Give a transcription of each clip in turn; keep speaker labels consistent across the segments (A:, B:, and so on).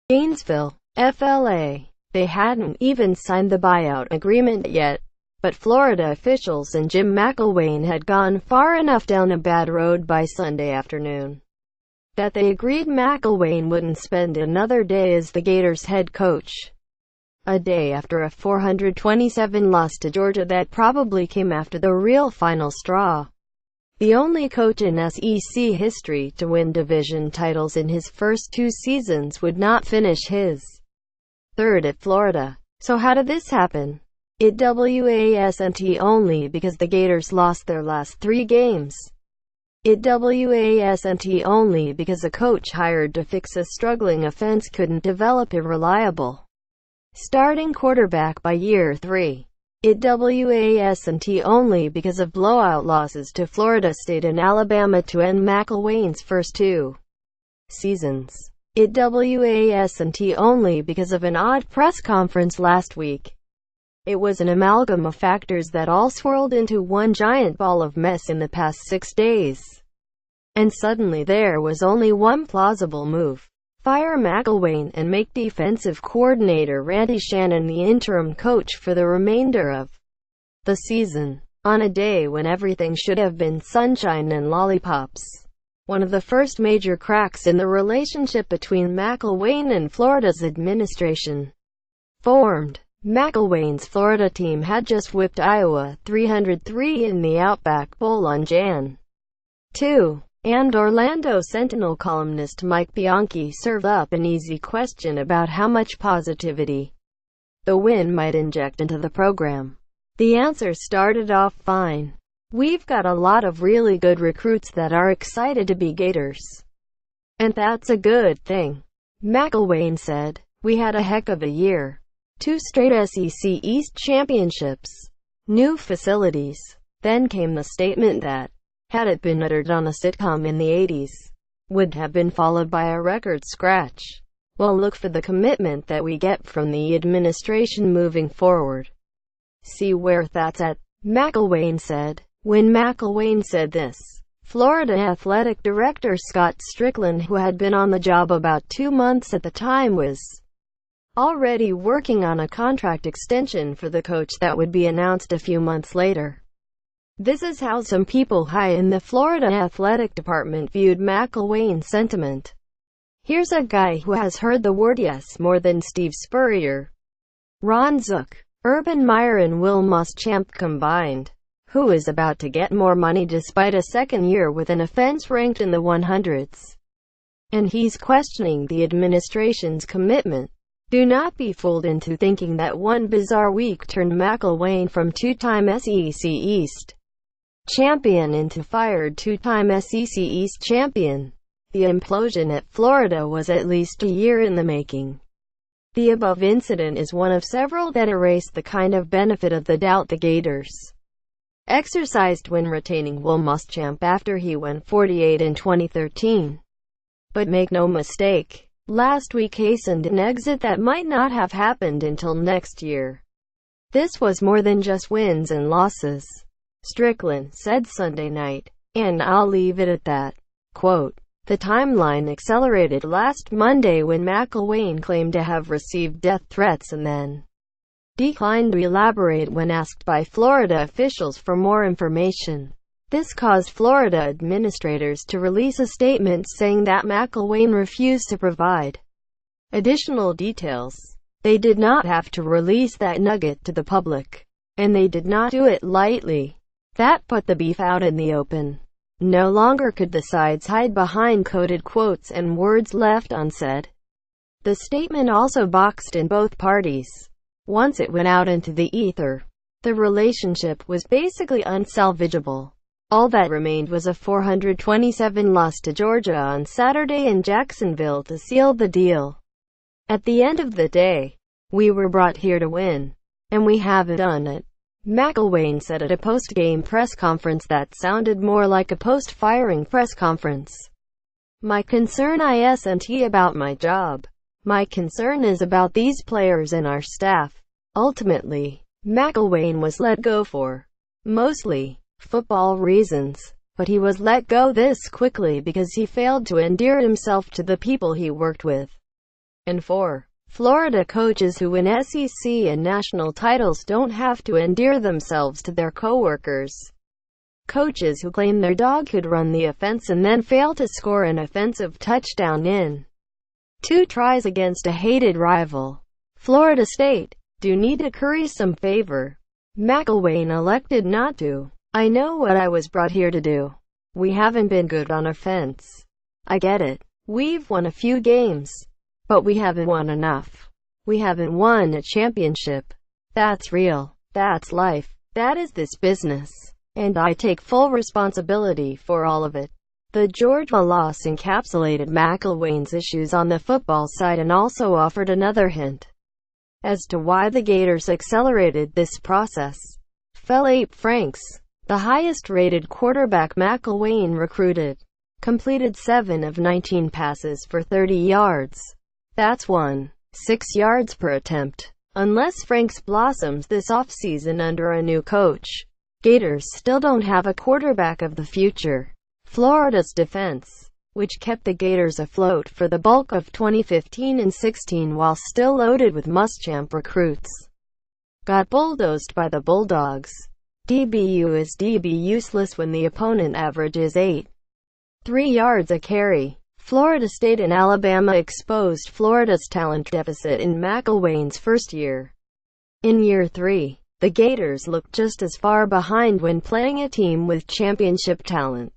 A: Gainesville, FLA. They hadn't even signed the buyout agreement yet, but Florida officials and Jim McElwain had gone far enough down a bad road by Sunday afternoon that they agreed McElwain wouldn't spend another day as the Gators head coach. A day after a 427 loss to Georgia that probably came after the real final straw. The only coach in SEC history to win division titles in his first 2 seasons would not finish his third at Florida. So how did this happen? It wasn't only because the Gators lost their last 3 games. It wasn't only because a coach hired to fix a struggling offense couldn't develop a reliable starting quarterback by year 3. It wasn't only because of blowout losses to Florida State and Alabama to end McElwain's first 2 seasons. It wasn't only because of an odd press conference last week. It was an amalgam of factors that all swirled into one giant ball of mess in the past 6 days. And suddenly there was only one plausible move. Fire McElwain and make defensive coordinator Randy Shannon the interim coach for the remainder of the season. On a day when everything should have been sunshine and lollipops. One of the first major cracks in the relationship between McElwain and Florida's administration formed. McElwain's Florida team had just whipped Iowa 303 in the Outback Bowl on Jan. 2. And Orlando Sentinel columnist Mike Bianchi served up an easy question about how much positivity the win might inject into the program. The answer started off fine. "We've got a lot of really good recruits that are excited to be Gators. And that's a good thing," McElwain said. "We had a heck of a year. 2 straight SEC East championships. New facilities." Then came the statement that, had it been uttered on a sitcom in the 80s, would have been followed by a record scratch. "Well, look for the commitment that we get from the administration moving forward. See where that's at," McElwain said. When McElwain said this, Florida Athletic Director Scott Strickland, who had been on the job about 2 months at the time, was already working on a contract extension for the coach that would be announced a few months later. This is how some people high in the Florida athletic department viewed McElwain's sentiment. Here's a guy who has heard the word yes more than Steve Spurrier, Ron Zook, Urban Meyer and Will Muschamp combined, who is about to get more money despite a second year with an offense ranked in the 100s. And he's questioning the administration's commitment. Do not be fooled into thinking that one bizarre week turned McElwain from 2-time SEC East champion into fired 2-time SEC East champion. The implosion at Florida was at least a year in the making. The above incident is one of several that erase the kind of benefit of the doubt the Gators exercised when retaining Will Muschamp after he went 48 in 2013. But make no mistake, last week hastened an exit that might not have happened until next year. This was more than just wins and losses, Strickland said Sunday night, and I'll leave it at that. Quote, "The timeline accelerated last Monday when McElwain claimed to have received death threats and then declined to elaborate when asked by Florida officials for more information. This caused Florida administrators to release a statement saying that McElwain refused to provide additional details. They did not have to release that nugget to the public, and they did not do it lightly. That put the beef out in the open. No longer could the sides hide behind coded quotes and words left unsaid." The statement also boxed in both parties. Once it went out into the ether, the relationship was basically unsalvageable. All that remained was a 427 loss to Georgia on Saturday in Jacksonville to seal the deal. "At the end of the day, we were brought here to win, and we haven't done it," McElwain said at a post-game press conference that sounded more like a post-firing press conference. "My concern isn't about my job. My concern is about these players and our staff." Ultimately, McElwain was let go for mostly football reasons. but he was let go this quickly because he failed to endear himself to the people he worked with. And 4. Florida coaches who win SEC and national titles don't have to endear themselves to their coworkers. Coaches who claim their dog could run the offense and then fail to score an offensive touchdown in 2 tries against a hated rival, Florida State, do need to curry some favor. McElwain elected not to. I know what I was brought here to do. We haven't been good on offense. I get it. We've won a few games. But we haven't won enough. We haven't won a championship. That's real. That's life. That is this business. And I take full responsibility for all of it. The Georgia loss encapsulated McElwain's issues on the football side and also offered another hint as to why the Gators accelerated this process. Philip Franks, the highest-rated quarterback McElwain recruited, completed 7 of 19 passes for 30 yards. That's 1.6 yards per attempt. Unless Franks blossoms this offseason under a new coach, Gators still don't have a quarterback of the future. Florida's defense, which kept the Gators afloat for the bulk of 2015 and 16 while still loaded with Muschamp recruits, got bulldozed by the Bulldogs. DBU is DB useless when the opponent averages 8.3 yards a carry. Florida State and Alabama exposed Florida's talent deficit in McElwain's first year. In year 3, the Gators looked just as far behind when playing a team with championship talent.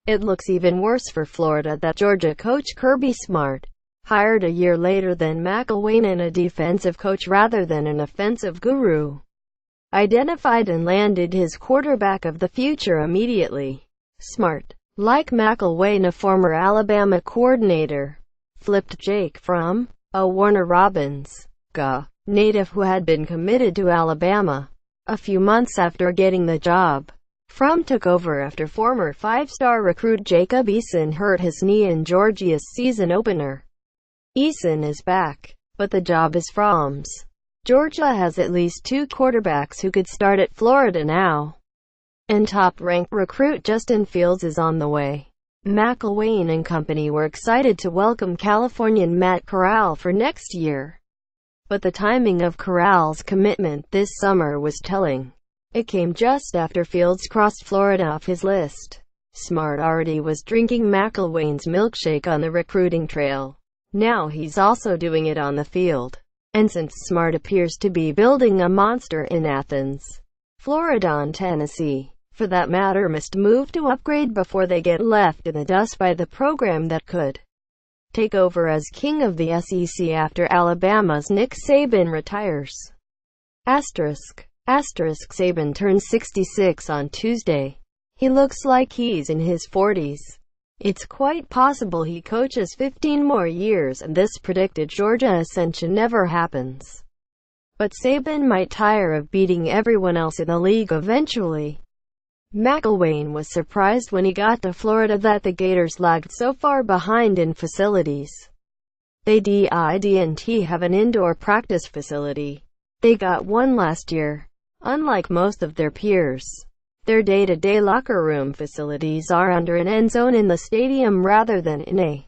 A: It looks even worse for Florida that Georgia coach Kirby Smart, hired a year later than McElwain and a defensive coach rather than an offensive guru, identified and landed his quarterback of the future immediately. Smart, like McElwain, a former Alabama coordinator, flipped Jake Fromm, a Warner Robins, native who had been committed to Alabama. A few months after getting the job, Fromm took over after former 5-star recruit Jacob Eason hurt his knee in Georgia's season opener. Eason is back, but the job is Fromm's. Georgia has at least 2 quarterbacks who could start at Florida now, and top-ranked recruit Justin Fields is on the way. McElwain and company were excited to welcome Californian Matt Corral for next year. But the timing of Corral's commitment this summer was telling. It came just after Fields crossed Florida off his list. Smart already was drinking McElwain's milkshake on the recruiting trail. Now he's also doing it on the field. And since Smart appears to be building a monster in Athens, Florida and Tennessee, for that matter, must move to upgrade before they get left in the dust by the program that could take over as king of the SEC after Alabama's Nick Saban retires. Saban turns 66 on Tuesday. He looks like he's in his 40s. It's quite possible he coaches 15 more years and this predicted Georgia ascension never happens. But Saban might tire of beating everyone else in the league eventually. McElwain was surprised when he got to Florida that the Gators lagged so far behind in facilities. They didn't have an indoor practice facility. They got one last year. Unlike most of their peers, their day-to-day locker room facilities are under an end zone in the stadium rather than in a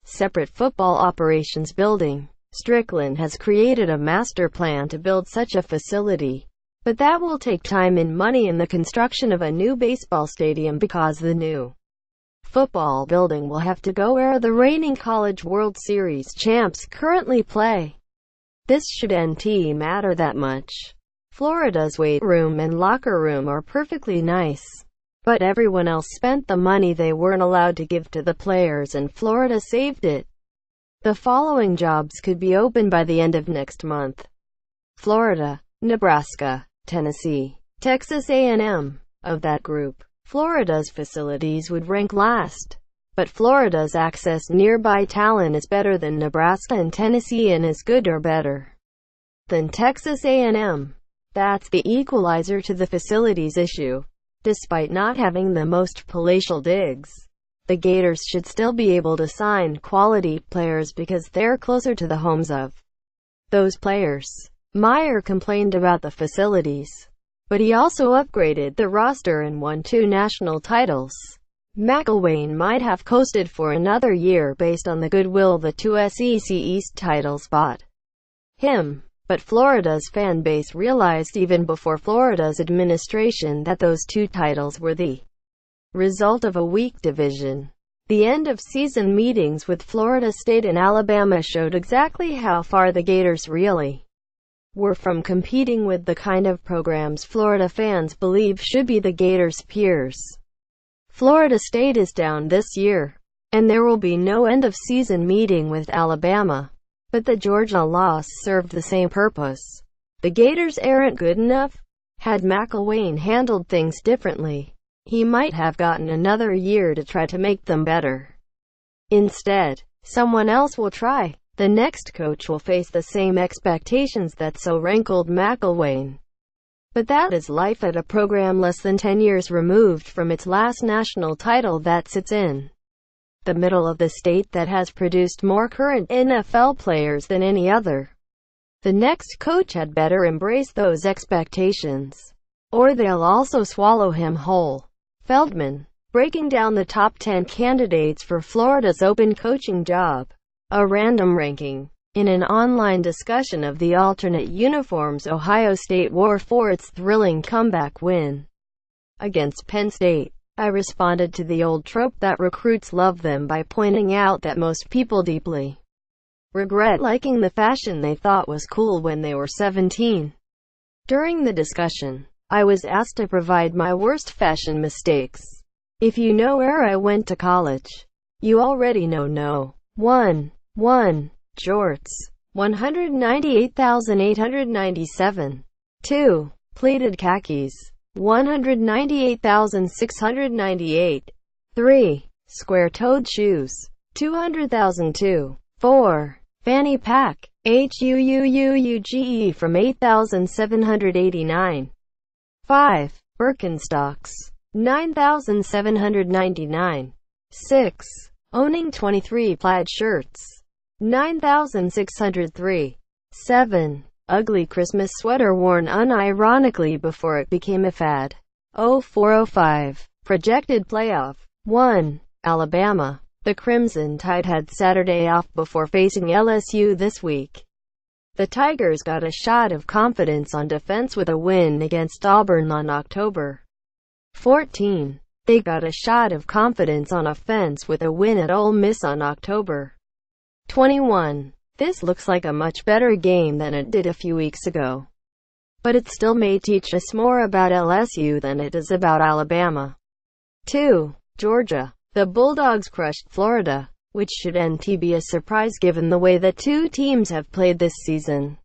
A: separate football operations building. Strickland has created a master plan to build such a facility, but that will take time and money in the construction of a new baseball stadium because the new football building will have to go where the reigning College World Series champs currently play. This shouldn't matter that much. Florida's weight room and locker room are perfectly nice, but everyone else spent the money they weren't allowed to give to the players and Florida saved it. The following jobs could be open by the end of next month: Florida, Nebraska, Tennessee, Texas A&M. Of that group, Florida's facilities would rank last, but Florida's access nearby talent is better than Nebraska and Tennessee and as good or better than Texas A&M. That's the equalizer to the facilities issue. Despite not having the most palatial digs, the Gators should still be able to sign quality players because they're closer to the homes of those players. Meyer complained about the facilities. but he also upgraded the roster and won 2 national titles. McElwain might have coasted for another year based on the goodwill the 2 SEC East titles bought him, but Florida's fan base realized even before Florida's administration that those 2 titles were the result of a weak division. The end-of-season meetings with Florida State and Alabama showed exactly how far the Gators really were from competing with the kind of programs Florida fans believe should be the Gators' peers. Florida State is down this year, and there will be no end-of-season meeting with Alabama. But the Georgia loss served the same purpose. The Gators aren't good enough. Had McElwain handled things differently, he might have gotten another year to try to make them better. Instead, someone else will try. The next coach will face the same expectations that so rankled McElwain. But that is life at a program less than 10 years removed from its last national title that sits in the middle of the state that has produced more current NFL players than any other. The next coach had better embrace those expectations, or they'll also swallow him whole. Feldman, breaking down the top 10 candidates for Florida's open coaching job, a random ranking. In an online discussion of the alternate uniforms Ohio State wore for its thrilling comeback win against Penn State, I responded to the old trope that recruits love them by pointing out that most people deeply regret liking the fashion they thought was cool when they were 17. During the discussion, I was asked to provide my worst fashion mistakes. If you know where I went to college, you already know. 1. Jorts, 198,897. 2. Pleated khakis, 198,698. 3. Square-toed shoes, 200,002. 4. Fanny pack, HUUUUGE from 8,789. 5. Birkenstocks, 9,799. 6. Owning 23 plaid shirts, 9,603. 7. Ugly Christmas sweater worn unironically before it became a fad. 0405. Projected playoff. 1. Alabama. The Crimson Tide had Saturday off before facing LSU this week. The Tigers got a shot of confidence on defense with a win against Auburn on October 14. They got a shot of confidence on offense with a win at Ole Miss on October 21. This looks like a much better game than it did a few weeks ago. But it still may teach us more about LSU than it does about Alabama. 2. Georgia. The Bulldogs crushed Florida, which shouldn't be a surprise given the way the two teams have played this season.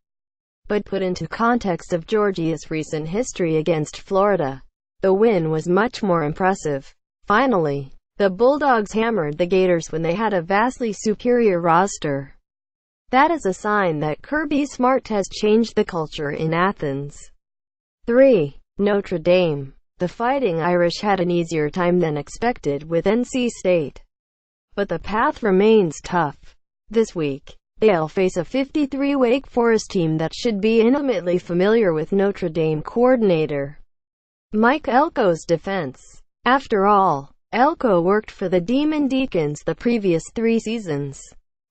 A: But put into context of Georgia's recent history against Florida, the win was much more impressive. Finally, the Bulldogs hammered the Gators when they had a vastly superior roster. That is a sign that Kirby Smart has changed the culture in Athens. 3. Notre Dame. The Fighting Irish had an easier time than expected with NC State. But the path remains tough. This week, they'll face a 53 Wake Forest team that should be intimately familiar with Notre Dame coordinator Mike Elko's defense. After all, Elko worked for the Demon Deacons the previous 3 seasons.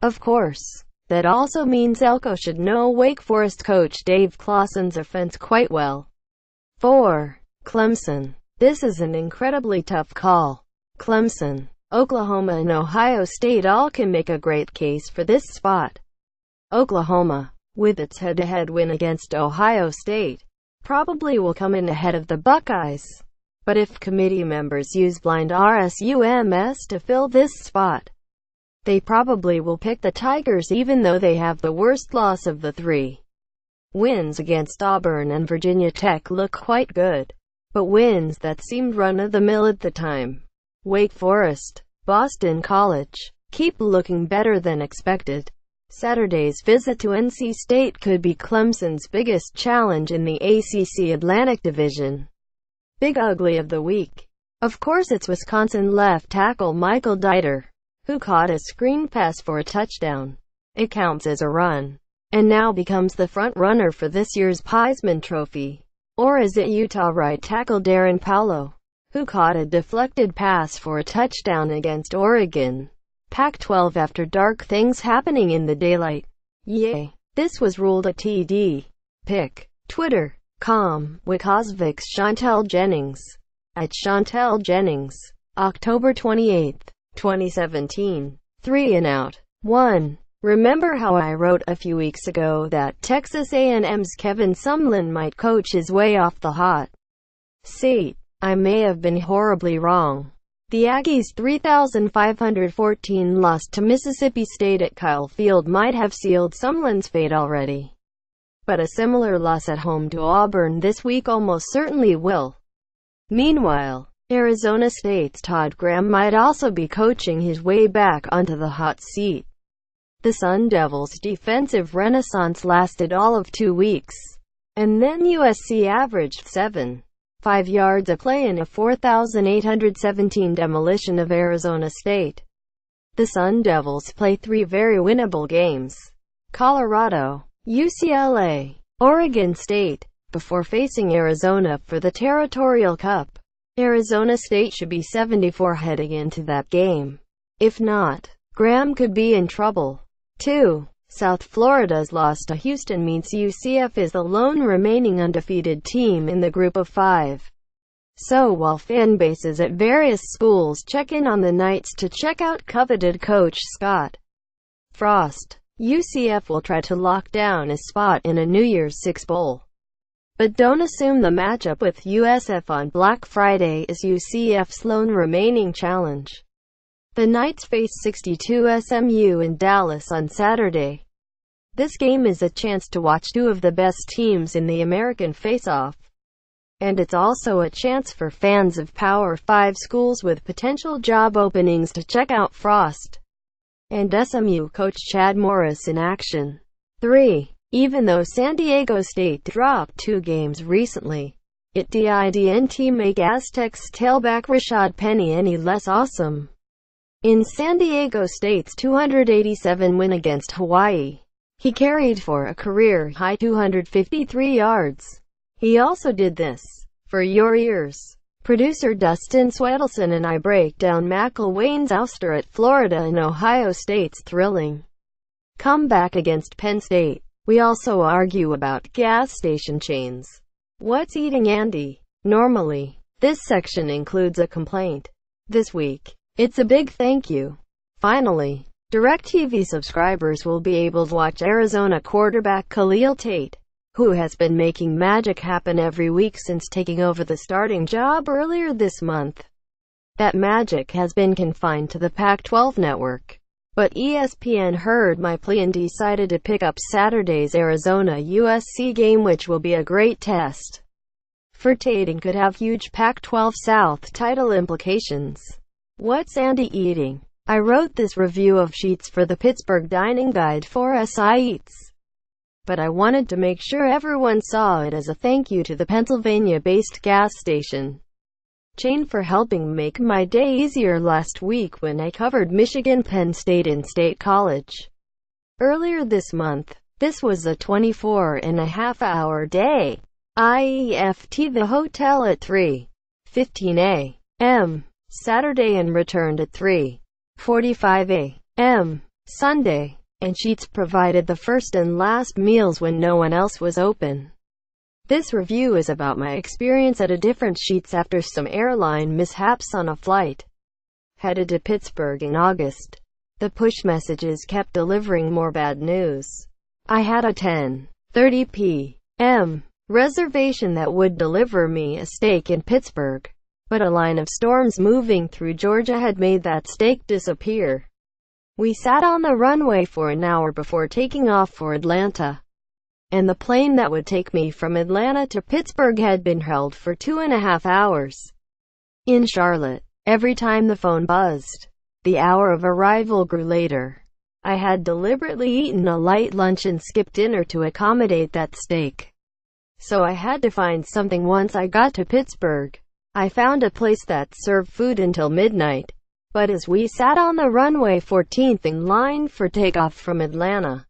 A: Of course, that also means Elko should know Wake Forest coach Dave Clawson's offense quite well. 4. Clemson. This is an incredibly tough call. Clemson, Oklahoma and Ohio State all can make a great case for this spot. Oklahoma, with its head-to-head win against Ohio State, probably will come in ahead of the Buckeyes. But if committee members use blind RSUMS to fill this spot, they probably will pick the Tigers even though they have the worst loss of the 3. Wins against Auburn and Virginia Tech look quite good, but wins that seemed run-of-the-mill at the time, Wake Forest, Boston College, keep looking better than expected. Saturday's visit to NC State could be Clemson's biggest challenge in the ACC Atlantic Division. Big Ugly of the week. Of course it's Wisconsin left tackle Michael Dieter, who caught a screen pass for a touchdown. It counts as a run, and now becomes the front runner for this year's Heisman Trophy. Or is it Utah right tackle Darren Paulo, who caught a deflected pass for a touchdown against Oregon? Pac-12 after dark, things happening in the daylight. Yay. This was ruled a TD. Pick. Twitter.com. Wikosvix Chantel Jennings. At Chantel Jennings. October 28, 2017. 3 and out. 1. Remember how I wrote a few weeks ago that Texas A&M's Kevin Sumlin might coach his way off the hot seat? I may have been horribly wrong. The Aggies' 3,514 loss to Mississippi State at Kyle Field might have sealed Sumlin's fate already. But a similar loss at home to Auburn this week almost certainly will. Meanwhile, Arizona State's Todd Graham might also be coaching his way back onto the hot seat. The Sun Devils' defensive renaissance lasted all of 2 weeks, and then USC averaged 7.5 yards a play in a 4,817 demolition of Arizona State. The Sun Devils play 3 very winnable games: Colorado, UCLA, Oregon State, before facing Arizona for the Territorial Cup. Arizona State should be 74 heading into that game. If not, Graham could be in trouble. 2. South Florida's loss to Houston means UCF is the lone remaining undefeated team in the group of 5. So while fan bases at various schools check in on the Knights to check out coveted coach Scott Frost, UCF will try to lock down a spot in a New Year's Six Bowl. But don't assume the matchup with USF on Black Friday is UCF's lone remaining challenge. The Knights face 62 SMU in Dallas on Saturday. This game is a chance to watch 2 of the best teams in the American Face-Off. And it's also a chance for fans of Power 5 schools with potential job openings to check out Frost and SMU coach Chad Morris in action. 3. Even though San Diego State dropped 2 games recently, it didn't make Aztecs tailback Rashad Penny any less awesome. In San Diego State's 287 win against Hawaii, he carried for a career-high 253 yards. He also did this for your ears. Producer Dustin Swedelson and I break down McElwain's ouster at Florida and Ohio State's thrilling comeback against Penn State. We also argue about gas station chains. What's eating Andy? Normally, this section includes a complaint. This week, it's a big thank you. Finally, DirecTV subscribers will be able to watch Arizona quarterback Khalil Tate, who has been making magic happen every week since taking over the starting job earlier this month. That magic has been confined to the Pac-12 network. But ESPN heard my plea and decided to pick up Saturday's Arizona-USC game, which will be a great test for Tate and could have huge Pac-12 South title implications. What's Andy eating? I wrote this review of Sheets for the Pittsburgh Dining Guide for SI Eats, but I wanted to make sure everyone saw it as a thank you to the Pennsylvania-based gas station chain for helping make my day easier last week when I covered Michigan Penn State in State College. Earlier this month, this was a 24-and-a-half-hour day. I left the hotel at 3:15 a.m. Saturday and returned at 3:45 a.m. Sunday, and Sheets provided the first and last meals when no one else was open. This review is about my experience at a different Sheets after some airline mishaps on a flight headed to Pittsburgh in August. The push messages kept delivering more bad news. I had a 10:30 p.m. reservation that would deliver me a steak in Pittsburgh, but a line of storms moving through Georgia had made that steak disappear. We sat on the runway for an hour before taking off for Atlanta, and the plane that would take me from Atlanta to Pittsburgh had been held for 2.5 hours in Charlotte. Every time the phone buzzed, the hour of arrival grew later. I had deliberately eaten a light lunch and skipped dinner to accommodate that steak, so I had to find something once I got to Pittsburgh. I found a place that served food until midnight, but as we sat on the runway 14th in line for takeoff from Atlanta,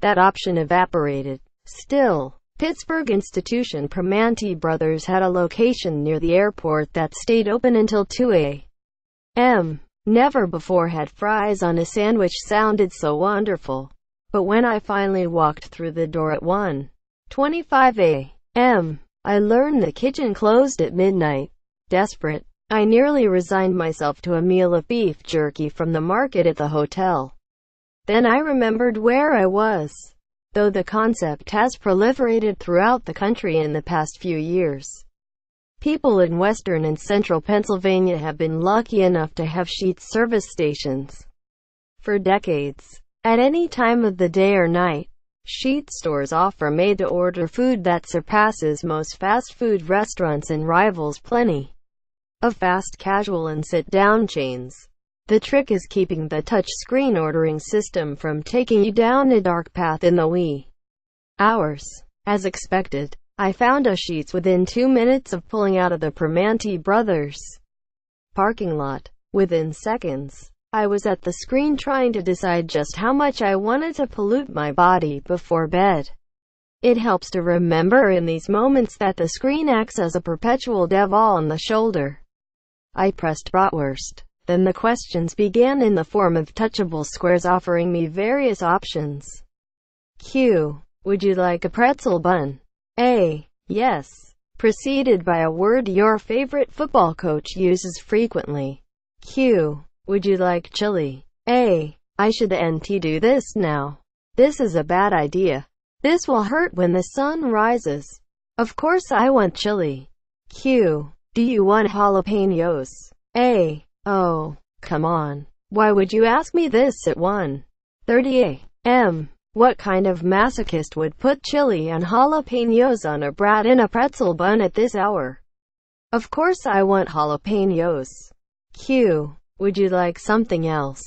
A: that option evaporated. Still, Pittsburgh institution Primanti Brothers had a location near the airport that stayed open until 2 a.m. Never before had fries on a sandwich sounded so wonderful. But when I finally walked through the door at 1:25 a.m., I learned the kitchen closed at midnight. Desperate, I nearly resigned myself to a meal of beef jerky from the market at the hotel. Then I remembered where I was. Though the concept has proliferated throughout the country in the past few years, people in western and central Pennsylvania have been lucky enough to have Sheetz service stations for decades. At any time of the day or night, Sheetz stores offer made-to-order food that surpasses most fast food restaurants and rivals plenty of fast casual and sit-down chains. The trick is keeping the touch-screen ordering system from taking you down a dark path in the wee hours. As expected, I found a Sheetz within 2 minutes of pulling out of the Primanti Brothers parking lot. Within seconds, I was at the screen trying to decide just how much I wanted to pollute my body before bed. It helps to remember in these moments that the screen acts as a perpetual devil on the shoulder. I pressed bratwurst. Then the questions began in the form of touchable squares offering me various options. Q. Would you like a pretzel bun? A. Yes. Preceded by a word your favorite football coach uses frequently. Q. Would you like chili? A. I should do this now. This is a bad idea. This will hurt when the sun rises. Of course I want chili. Q. Do you want jalapenos? A. Oh, come on. Why would you ask me this at 1:30 a.m.? What kind of masochist would put chili and jalapenos on a brat in a pretzel bun at this hour? Of course I want jalapenos. Q. Would you like something else?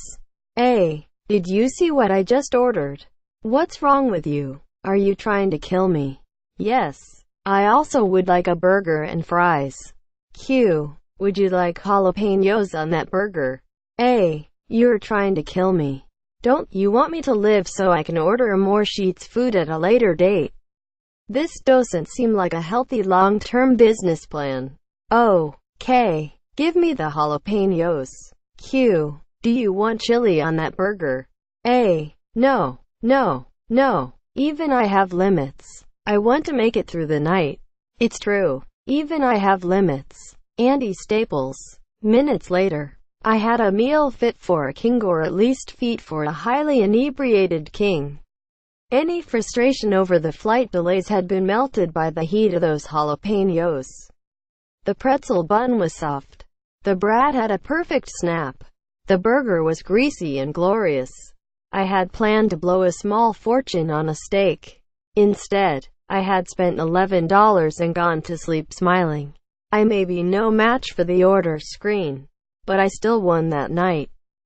A: A. Did you see what I just ordered? What's wrong with you? Are you trying to kill me? Yes. I also would like a burger and fries. Q. Would you like jalapenos on that burger? A. You're trying to kill me. Don't you want me to live so I can order more Sheetz food at a later date? This doesn't seem like a healthy long-term business plan. Okay. Give me the jalapenos. Q. Do you want chili on that burger? A. No. No. No. Even I have limits. I want to make it through the night. It's true. Even I have limits. Andy Staples. Minutes later, I had a meal fit for a king, or at least fit for a highly inebriated king. Any frustration over the flight delays had been melted by the heat of those jalapenos. The pretzel bun was soft. The brat had a perfect snap. The burger was greasy and glorious. I had planned to blow a small fortune on a steak. Instead, I had spent $11 and gone to sleep smiling. I may be no match for the order screen, but I still won that night.